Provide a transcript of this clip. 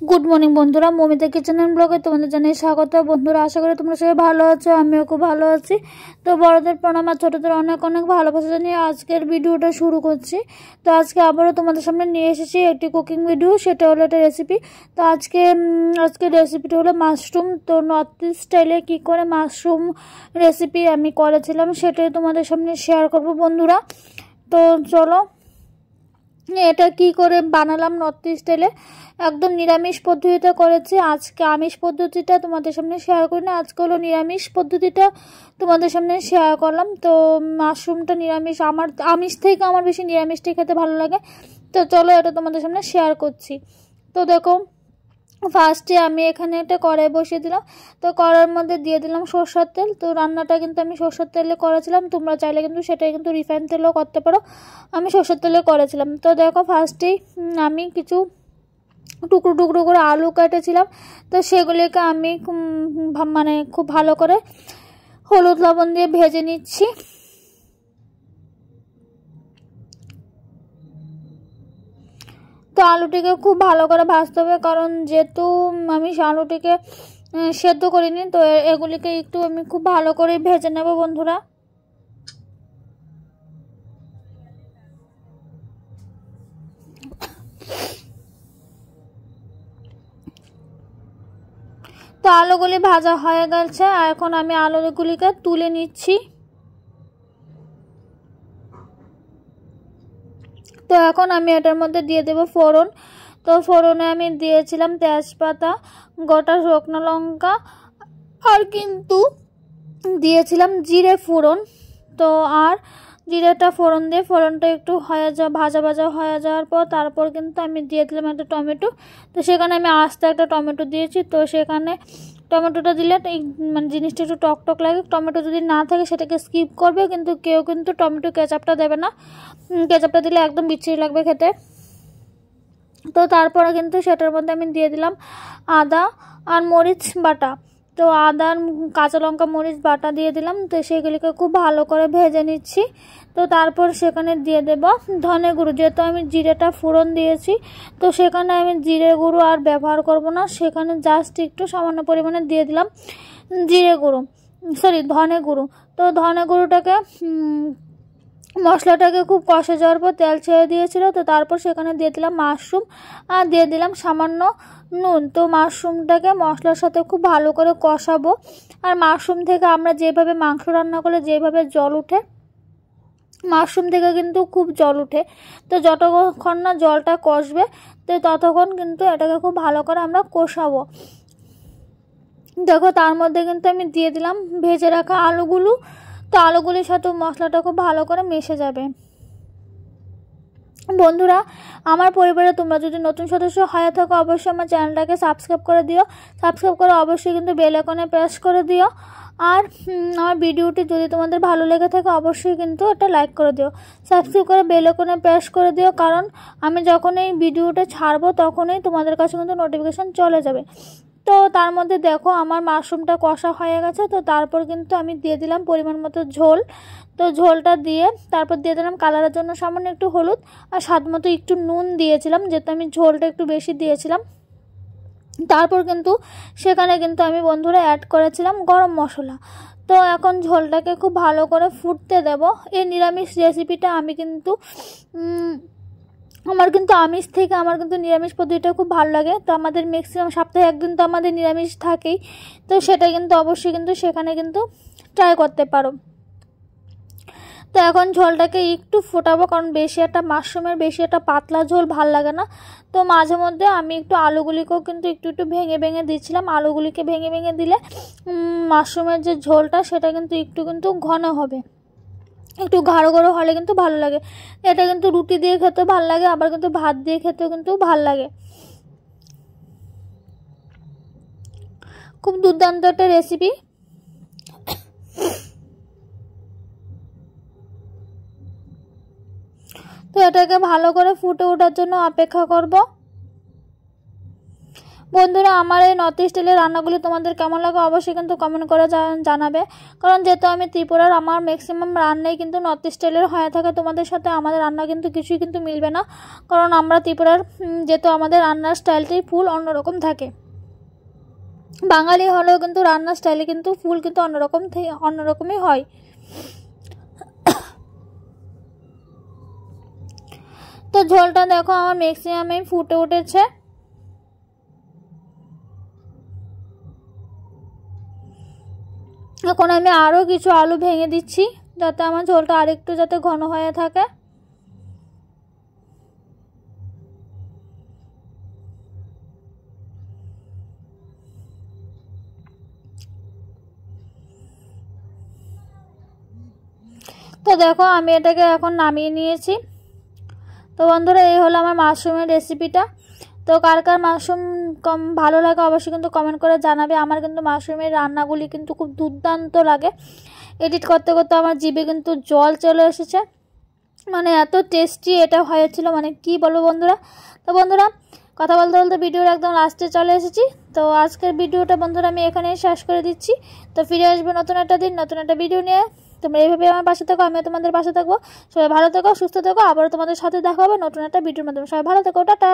Good morning বন্ধুরা, Momita kitchen and ব্লগে তোমাদের জানাই স্বাগত। বন্ধুরা, আশা করি তোমরা সবাই ভালো আছো, আমিও খুব ভালো আছি। তো বড়দের প্রণাম আর ছোটদের অনেক অনেক ভালোবাসা জানিয়ে আজকের ভিডিওটা শুরু করছি। তো আজকে আবারও তোমাদের সামনে নিয়ে এসেছি একটি কুকিং ভিডিও, সেটা হলো একটা রেসিপি। তো আজকে রেসিপিটা হলো মাশরুম। তো নর্থ ইস্ট স্টাইলে কী করে মাশরুম রেসিপি আমি করেছিলাম সেটাই তোমাদের সামনে শেয়ার করব বন্ধুরা। তো চলো, এটা কি করে বানালাম নর্থ ইস্ট স্টাইলে, একদম নিরামিষ পদ্ধতিতে করেছি। আজকে আমিষ পদ্ধতিটা তোমাদের সামনে শেয়ার করি না, আজকে হলো নিরামিষ পদ্ধতিটা তোমাদের সামনে শেয়ার করলাম। তো মাশরুমটা নিরামিষ, আমার আমিষ থেকে আমার বেশি নিরামিষটাই খেতে ভালো লাগে। তো চলো, এটা তোমাদের সামনে শেয়ার করছি। তো দেখো, ফার্স্টে আমি এখানে একটা কড়াই বসিয়ে দিলাম। তো কড়াইয়ের মধ্যে দিয়ে দিলাম সরষের তেল। তো রান্নাটা কিন্তু আমি সরষের তেলে করেছিলাম, তোমরা চাইলে কিন্তু সেটাই কিন্তু রিফাইন তেলেও করতে পারো, আমি সরষের তেলে করেছিলাম। তো দেখো, ফার্স্টেই আমি কিছু টুকরো টুকরো করে আলু কেটেছিলাম। তো সেগুলিকে আমি খুব ভালো করে হলুদ লবণ দিয়ে ভেজে নিচ্ছি। তো আলুটিকে খুব ভালো করে ভাজতে হবে, কারণ যেহেতু আমি আলুটিকে সেদ্ধ করিনি, তো এগুলিকে একটু আমি খুব ভালো করে ভেজে নেব বন্ধুরা। তো আলুগুলি ভাজা হয়ে গেছে, আর এখন আমি আলুগুলিকে তুলে নিচ্ছি। তো এখন আমি এটার মধ্যে দিয়ে দেব ফোড়ন। তো ফোড়নে আমি দিয়েছিলাম তেজপাতা, গোটা শুকনো লঙ্কা, আর কিন্তু দিয়েছিলাম জিরে ফোড়ন। তো আর জিরেটা ফোড়ন দিয়ে ফোড়নটা একটু ভাজা ভাজা হয়ে যাওয়ার পর তারপর কিন্তু আমি দিয়ে দিলাম একটা টমেটো। তো সেখানে আমি আস্তে একটা টমেটো দিয়েছি। তো সেখানে টমেটোটা দিলে জিনিসটা একটু টক টক লাগে। টমেটো যদি না থাকে সেটাকে স্কিপ করবে, কিন্তু কেউ কিন্তু টমেটো কেচাপটা দেবে না, কেচাপটা দিলে একদম বিচ্ছিরি লাগবে খেতে। তো তারপরে কিন্তু সেটার মধ্যে আমি দিয়ে দিলাম আদা আর মরিচ বাটা। তো আদা, কাঁচা লঙ্কা, মরিচ বাটা দিয়ে দিলাম। তো সেগুলিকে খুব ভালো করে ভেজে নিচ্ছি। তো তারপর সেখানে দিয়ে দেব ধনে গুঁড়ো। যেহেতু আমি জিরেটা ফোড়ন দিয়েছি, তো সেখানে আমি জিরে গুঁড়ো আর ব্যবহার করব না, সেখানে জাস্ট একটু সামান্য পরিমাণে দিয়ে দিলাম ধনে গুঁড়ো। তো ধনে গুঁড়োটাকে মশলাটাকে খুব কষে যাওয়ার পর তেল ছেড়ে দিয়েছিল। তো তারপর সেখানে দিয়ে দিলাম মাশরুম আর দিয়ে দিলাম সামান্য নুন। তো মাশরুমটাকে মশলার সাথে খুব ভালো করে কষাবো। আর মাশরুম থেকে আমরা যেভাবে মাংস রান্না করলে যেভাবে জল উঠে, মাশরুম থেকে কিন্তু খুব জল উঠে। তো যতক্ষণ না জলটা কষবে, তো ততক্ষণ কিন্তু এটাকে খুব ভালো করে আমরা কষাবো। দেখো, তার মধ্যে কিন্তু আমি দিয়ে দিলাম ভেজে রাখা আলুগুলো। তো আলুগুলির সাথে মশলাটা খুব ভালো করে মিশে যাবে। বন্ধুরা, আমার পরিবারে তোমরা যদি নতুন সদস্য হয়ে থাকো, অবশ্যই আমার চ্যানেলটাকে সাবস্ক্রাইব করে দিও। সাবস্ক্রাইব করে অবশ্যই কিন্তু বেল আইকনে প্রেস করে দিও। আর আমার ভিডিওটি যদি তোমাদের ভালো লেগে থাকে, অবশ্যই কিন্তু একটা লাইক করে দিও। সাবস্ক্রাইব করে বেল আইকনে প্রেস করে দিও, কারণ আমি যখন এই ভিডিওটা ছাড়বো তখনই তোমাদের কাছে কিন্তু নোটিফিকেশন চলে যাবে। তো তার মধ্যে দেখো, আমার মাশরুমটা কষা হয়ে গেছে। তো তারপর কিন্তু আমি দিয়ে দিলাম পরিমাণ মতো ঝোল। তো ঝোলটা দিয়ে তারপর দিয়ে দিলাম কালারের জন্য সামান্য একটু হলুদ, আর স্বাদ মতো একটু নুন দিয়েছিলাম, যেহেতু আমি ঝোলটা একটু বেশি দিয়েছিলাম। তারপর কিন্তু সেখানে কিন্তু আমি বন্ধুরা অ্যাড করেছিলাম গরম মশলা। তো এখন ঝোলটাকে খুব ভালো করে ফুটতে দেব। এই নিরামিষ রেসিপিটা আমি কিন্তু আমার কিন্তু আমিষ থেকে আমার কিন্তু নিরামিষ পদ্ধতিটা খুব ভালো লাগে। তো আমাদের ম্যাক্সিমাম সপ্তাহে একদিন তো আমাদের নিরামিষ থাকেই। তো সেটা কিন্তু অবশ্যই কিন্তু সেখানে কিন্তু ট্রাই করতে পারো। তো এখন ঝোলটাকে একটু ফোটাবো, কারণ বেশি একটা মাশরুমের বেশি একটা পাতলা ঝোল ভাল লাগে না। তো মাঝে মধ্যে আমি একটু আলুগুলিকেও কিন্তু একটু একটু ভেঙে ভেঙে দিচ্ছিলাম। আলুগুলিকে ভেঙে ভেঙে দিলে মাশরুমের যে ঝোলটা সেটা কিন্তু একটু কিন্তু ঘন হবে, একটু গাঢ় গাঢ় হলে কিন্তু ভালো লাগে। এটা কিন্তু রুটি দিয়ে খেতে ভালো লাগে, আবার কিন্তু ভাত দিয়ে খেতেও কিন্তু ভালো লাগে। খুব দুর্দান্ত একটা রেসিপি। তো এটাকে ভালো করে ফুটে ওঠার জন্য অপেক্ষা করব। বন্ধুরা, আমার এই নর্থ স্টাইলের রান্নাগুলি তোমাদের কেমন লাগে অবশ্যই কিন্তু কমেন্ট করে জানাবে। কারণ যেহেতু আমি ত্রিপুরার, আমার ম্যাক্সিমাম রান্নাই কিন্তু নর্থ স্টাইলের হয়ে থাকে। তোমাদের সাথে আমাদের রান্না কিন্তু কিছুই কিন্তু মিলবে না, কারণ আমরা ত্রিপুরার, যেহেতু আমাদের রান্নার স্টাইলটাই ফুল অন্যরকম থাকে। বাঙালি হলেও কিন্তু রান্নার স্টাইলে কিন্তু ফুল কিন্তু অন্যরকমই হয়। তো ঝোলটা দেখো আমার ম্যাক্সিমামই ফুটে উঠেছে। এখন আমি আরও কিছু আলু ভেঙে দিচ্ছি, যাতে আমার ঝোলটা আরেকটু যাতে ঘন হয়ে থাকে। তো দেখো আমি এটাকে এখন নামিয়ে নিয়েছি। তো বন্ধুরা, এই হলো আমার মাশরুমের রেসিপিটা। তো কার কার মাশরুম ভালো লাগে অবশ্যই কিন্তু কমেন্ট করে জানাবে। আমার কিন্তু মাশরুমের রান্নাগুলি কিন্তু খুব দুর্দান্ত লাগে। এডিট করতে করতে আমার জিভে কিন্তু জল চলে এসেছে, মানে এত টেস্টি এটা হয়েছিল, মানে কি বলবো বন্ধুরা। তো বন্ধুরা, কথা বলতে বলতে ভিডিওর একদম লাস্টে চলে এসেছি। তো আজকের ভিডিওটা বন্ধুরা আমি এখানেই শেষ করে দিচ্ছি। তো ফিরে আসবো নতুন একটা দিন, নতুন একটা ভিডিও নিয়ে। তোমরা এইভাবে আমার পাশে থাকো, আমিও তোমাদের পাশে থাকবো। সবাই ভালো থেকো, সুস্থ থেকো। আবারও তোমাদের সাথে দেখা হবে নতুন একটা ভিডিওর মাধ্যমে। সবাই ভালো থেকো, টাটা।